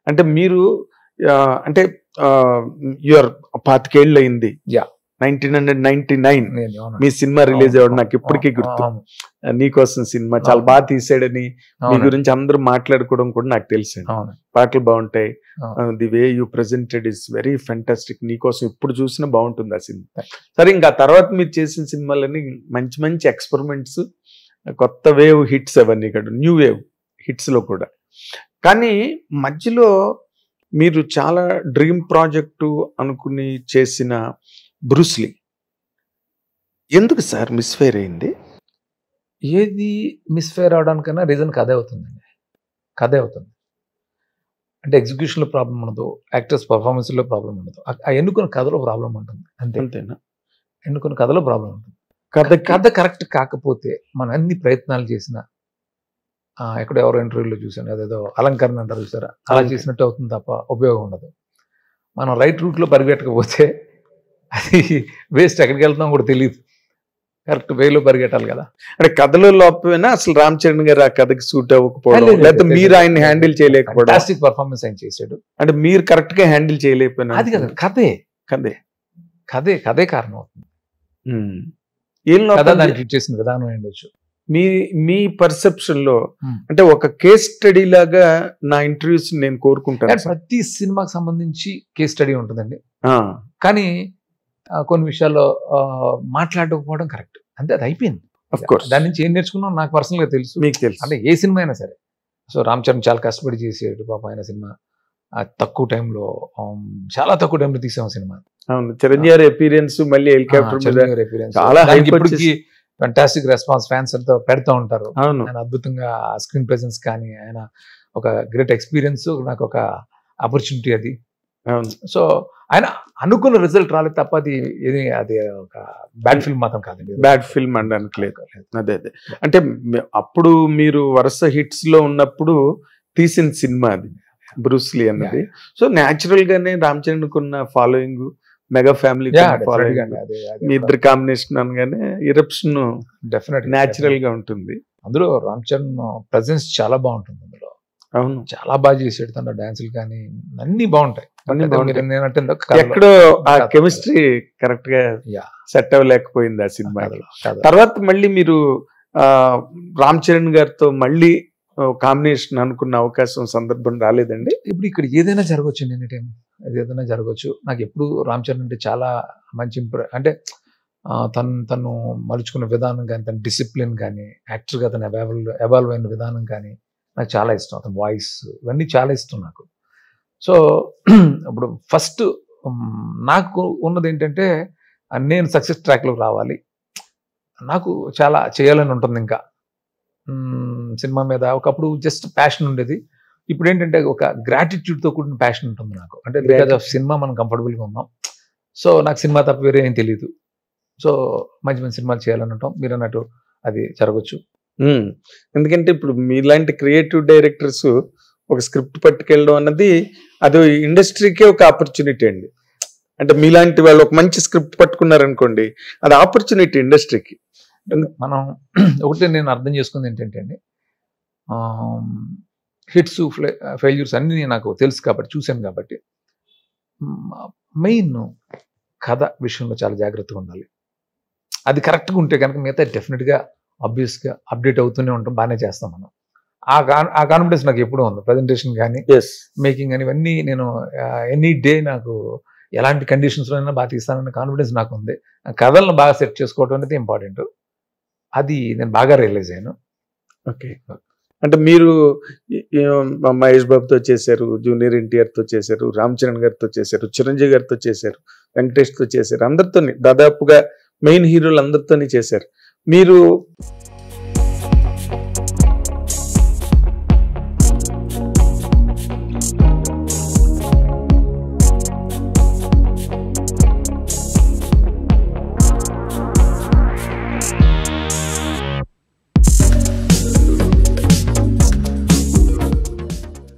అంటే మీరు అంటే యువర్ 25 ఏళ్ళు అయింది. 1999 మీ సినిమా రిలీజ్ అవ్వడం నాకు ఇప్పటికీ గుర్తు. నీకోసం సినిమా చాలా బాగా తీసాడని మీ గురించి అందరూ మాట్లాడుకోవడం కూడా నాకు తెలుసు. పాటలు బాగుంటాయి. The way you presented is very fantastic. నీకోసం ఇప్పుడు చూసినా బాగుంటుంది ఆ సినిమా. సరే, ఇంకా తర్వాత మీరు చేసిన సినిమాలన్నీ మంచి మంచి ఎక్స్పెరిమెంట్స్, కొత్త వేవ్ హిట్స్, అవన్నీ ఇక్కడ న్యూ వేవ్ హిట్స్ లో కూడా. కానీ మధ్యలో మీరు చాలా డ్రీమ్ ప్రాజెక్టు అనుకుని చేసిన బ్రూస్లీ ఎందుకు సార్ మిస్ఫైర్ అయింది? ఏది మిస్ఫైర్ అవడానికన్నా రీజన్ కథే అవుతుందండి. కథే అవుతుంది. అంటే ఎగ్జిక్యూషన్లో ప్రాబ్లం ఉండదు, యాక్టర్స్ పర్ఫార్మెన్స్లో ప్రాబ్లం ఉండదు, ఎన్నుకున్న కథలో ప్రాబ్లం ఉంటుంది. అంతేనా? ఎన్నుకున్న కథలో ప్రాబ్లం ఉంటుంది. కథ కరెక్ట్ కాకపోతే మనం అన్ని ప్రయత్నాలు చేసినా, ఎక్కడ ఎవరో ఇంటర్వ్యూలో చూసాను, అదేదో అలంకరణ అంటారు చూసారా, అలా చేసినట్టు అవుతుంది తప్ప ఉపయోగం ఉండదు. మనం రైట్ రూట్లో పరిగెట్టకపోతే అది వేస్ట్. ఎక్కడికి వెళ్తాం కూడా తెలియదు. కరెక్ట్ వేలో పరిగెట్టాలి కదా. అంటే కథలో లోపమైనా అసలు రామ్ చరణ్ గారు ఆ కథకి సూట్ అవ్వకపోవడం, లేకపోతే మీరు ఆయన హ్యాండిల్ చేయలేకపోవడం. ఫాంటాస్టిక్ పర్ఫార్మెన్స్ ఆయన చేశాడు. అంటే మీరు కరెక్ట్ గా హ్యాండిల్ చేయలేకపోయినా అది కదా, కథే కథే కథే కథే కారణం అవుతుంది. దానికి చేసిన విధానం ఉండొచ్చు. మీ పర్సెప్షన్ లో అంటే ఒక కేస్ స్టడీ లాగా నా ఇంటర్వ్యూస్ నేను కోరుకుంటాను. ప్రతి సినిమాకి సంబంధించి కేస్ స్టడీ ఉంటుందండి. కానీ కొన్ని విషయాల్లో మాట్లాడకపోవడం కరెక్ట్. అంతే, అది అయిపోయింది. దాని నుంచి ఏం నేర్చుకున్నాం నాకు పర్సనల్ గా తెలుసు, మీకు తెలుసు. అంటే ఏ సినిమా అయినా సరే. సో రామ్ చరణ్ చాలా కష్టపడి చేసాడు పాప. ఆయన సినిమా తక్కువ టైంలో, చాలా తక్కువ టైంలో తీసాం సినిమా. చిరంజీవి అపీరియన్స్ మళ్ళీ హెలికాప్టర్ చాలా ఫెంటాస్టిక్ రెస్పాన్స్, ఫ్యాన్స్ అంతా పెడతా ఉంటారు. ఆయన అద్భుతంగా స్క్రీన్ ప్రెజెన్స్ కానీ, ఆయన ఒక గ్రేట్ ఎక్స్పీరియన్స్, నాకు ఒక ఆపర్చునిటీ అది. సో ఆయన అనుకున్న రిజల్ట్ రాలేదు తప్ప అది ఒక బ్యాడ్ ఫిల్మ్ మాత్రం కాదండి. బ్యాడ్ ఫిల్మ్ అనడానికి లేదు. అదే అంటే అప్పుడు మీరు వరుస హిట్స్ లో ఉన్నప్పుడు తీసిన సినిమా అది బ్రూస్లీ అన్నది. సో న్యాచురల్ గానే రామ్ చరణ్ కున్న ఫాలోయింగ్, మెగా ఫ్యామిలీ మీ ఇద్దరు కాంబినేషన్ అనగానే ఇరప్షన్ డెఫినెట్ న్యాచురల్ గా ఉంటుంది. అందులో రామ్ చరణ్ ప్రెజెన్స్ చాలా బాగుంటుంది అందులో. అవును, చాలా బాగా చేసాడు. తన డాన్సులు కానీ అన్ని బాగుంటాయి. ఎక్కడో ఆ కెమిస్ట్రీ కరెక్ట్ గా సెట్ అవ్వలేకపోయింది ఆ సినిమా. తర్వాత మళ్ళీ మీరు రామ్ చరణ్ గారితో మళ్ళీ కాంబినేషన్ అనుకున్న అవకాశం, సందర్భం రాలేదండి? ఇప్పుడు ఇక్కడ ఏదైనా జరగవచ్చు, ఎనీ టైం ఏదైనా జరగవచ్చు. నాకు ఎప్పుడు రామ్ చరణ్ అంటే చాలా మంచి అంటే తను మలుచుకున్న విధానం కానీ, తన డిసిప్లిన్ కానీ, యాక్టర్గా తను ఎవాల్వ్ అయిన విధానం కానీ నాకు చాలా ఇష్టం. అతని వాయిస్ ఇవన్నీ చాలా ఇష్టం నాకు. సో ఇప్పుడు ఫస్ట్ నాకు ఉన్నది ఏంటంటే, నేను సక్సెస్ ట్రాక్లోకి రావాలి, నాకు చాలా చేయాలని ఉంటుంది. ఇంకా సినిమా మీద ఒకప్పుడు జస్ట్ ప్యాషన్ ఉండేది. ఇప్పుడు ఏంటంటే ఒక గ్రాటిట్యూడ్తో కూడిన ప్యాషన్ ఉంటుంది నాకు. అంటే బికాజ్ ఆఫ్ సినిమా మనం కంఫర్టబుల్గా ఉన్నాం. సో నాకు సినిమా తప్ప వేరే ఏం తెలియదు. సో మంచి మంచి సినిమాలు చేయాలని ఉంటాం. మీరు అన్నట్టు అది జరగచ్చు. ఎందుకంటే ఇప్పుడు మీలాంటి క్రియేటివ్ డైరెక్టర్స్ ఒక స్క్రిప్ట్ పట్టుకెళ్ళడం అన్నది అది ఇండస్ట్రీకే ఒక ఆపర్చునిటీ అండి. అంటే మీలాంటి వాళ్ళు ఒక మంచి స్క్రిప్ట్ పట్టుకున్నారనుకోండి, అది ఆపర్చునిటీ ఇండస్ట్రీకి. మనం ఒకటి నేను అర్థం చేసుకుంది ఏంటంటే అండి, హిట్స్ ఫెయిల్యూర్స్ అన్నీ నాకు తెలుసు కాబట్టి, చూశాను కాబట్టి, మెయిన్ కథ విషయంలో చాలా జాగ్రత్తగా ఉండాలి. అది కరెక్ట్గా ఉంటే కనుక మిగతా డెఫినెట్గా ఆబ్వియస్గా అప్డేట్ అవుతూనే ఉంటాం, బాగానే చేస్తాం మనం. ఆ కాన్ఫిడెన్స్ నాకు ఎప్పుడూ ఉంది. ప్రజెంటేషన్ కానీ, మేకింగ్ కానీ ఇవన్నీ నేను ఎనీ డే నాకు ఎలాంటి కండిషన్స్లో అయినా బాగా తీస్తానన్న కాన్ఫిడెన్స్ నాకు ఉంది. కథలను బాగా సెట్ చేసుకోవడం అనేది ఇంపార్టెంట్. అది నేను బాగా రియలైజ్ అయ్యాను. ఓకే, అంటే మీరు మహేష్ బాబుతో చేశారు, జూనియర్ ఎన్టీఆర్తో చేశారు, రామ్ చరణ్ గారితో చేశారు, చిరంజీవి గారితో చేశారు, వెంకటేష్తో చేశారు, అందరితో దాదాపుగా మెయిన్ హీరోలు అందరితోనే చేశారు. మీరు